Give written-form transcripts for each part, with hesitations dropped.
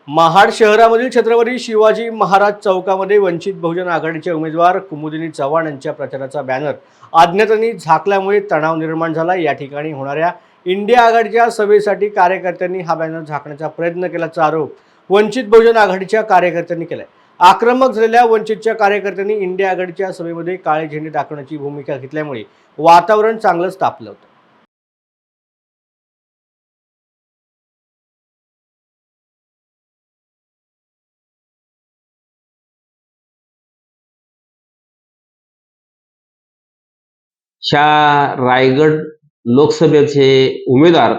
महाड शहरामधील छत्रपती शिवाजी महाराज चौकामध्ये वंचित बहुजन आघाडीचे उमेदवार कुमुदिनी चव्हाण यांच्या प्रचाराचा बॅनर अज्ञातांनी झाकल्यामुळे तणाव निर्माण झाला। या ठिकाणी होणाऱ्या इंडिया आघाडीच्या सभेसाठी कार्यकर्त्यांनी हा बॅनर झाकण्याचा प्रयत्न केल्याचा आरोप वंचित बहुजन आघाडीच्या कार्यकर्त्यांनी केलाय। आक्रमक झालेल्या वंचितच्या कार्यकर्त्यांनी इंडिया आघाडीच्या सभेमध्ये काळे झेंडे दाखवण्याची भूमिका घेतल्यामुळे वातावरण चांगलंच तापलं होतं। ह्या रायगड लोकसभेचे उमेदवार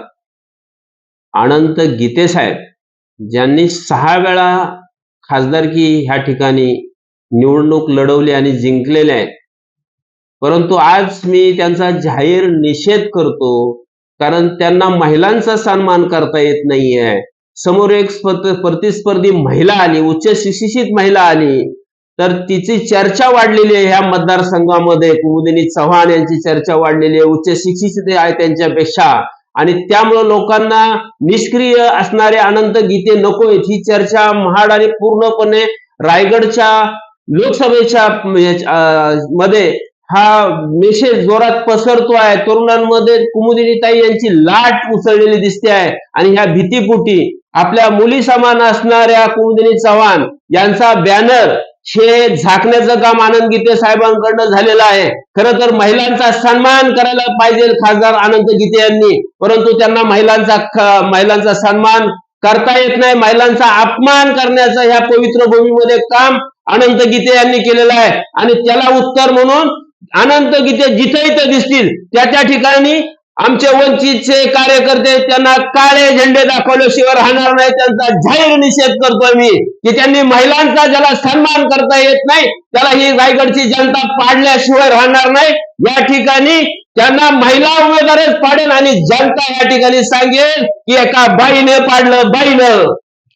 अनंत गीते साहेब ज्यांनी 6 वेळा खासदारकी ह्या ठिकाणी निवडणूक लढवली आणि जिंकलेले आहेत, परंतु आज मी त्यांचा जाहीर निषेध करतो, कारण त्यांना महिलांचा सन्मान करता येत नाहीये। समोर एक प्रतिस्पर्धी महिला आली, उच्च शिक्षित महिला आली, तर तिची चर्चा वाढलेली आहे। ह्या मतदारसंघामध्ये कुमुदिनी चव्हाण यांची चर्चा वाढलेली आहे, उच्च शिक्षित आहे त्यांच्यापेक्षा, आणि त्यामुळे लोकांना निष्क्रिय असणारे अनंत गीते नकोय। ही चर्चा महाड आणि पूर्णपणे रायगडच्या लोकसभेच्या मध्ये हा मेसेज जोरात पसरतो आहे। तरुणांमध्ये कुमुदिनीताई यांची लाट उसळलेली दिसते आहे, आणि ह्या भीतीपोटी आपल्या मुली समान असणाऱ्या कुमुदिनी चव्हाण यांचा बॅनर हे झाकण्याचं काम अनंत गीते साहेबांकडनं झालेलं आहे। खरं तर महिलांचा सन्मान करायला पाहिजे खासदार अनंत गीते यांनी, परंतु त्यांना महिलांचा सन्मान करता येत नाही। महिलांचा अपमान करण्याचं ह्या पवित्र भूमीमध्ये काम अनंत गीते यांनी केलेलं आहे, आणि त्याला उत्तर म्हणून अनंत गीते जिथे इथे दिसतील त्या ठिकाणी आमचे वंचितचे कार्यकर्ते त्यांना काळे झेंडे दाखवल्याशिवाय राहणार नाही। त्यांचा जाहीर निषेध करतोय मी की त्यांनी महिलांचा ज्याला सन्मान करता येत नाही त्याला ही रायगडची जनता पाडल्याशिवाय राहणार नाही। या ठिकाणी त्यांना महिला उमेदवारच पाडेल, आणि जनता या ठिकाणी सांगेल की एका बाईने पाडलं बाईनं।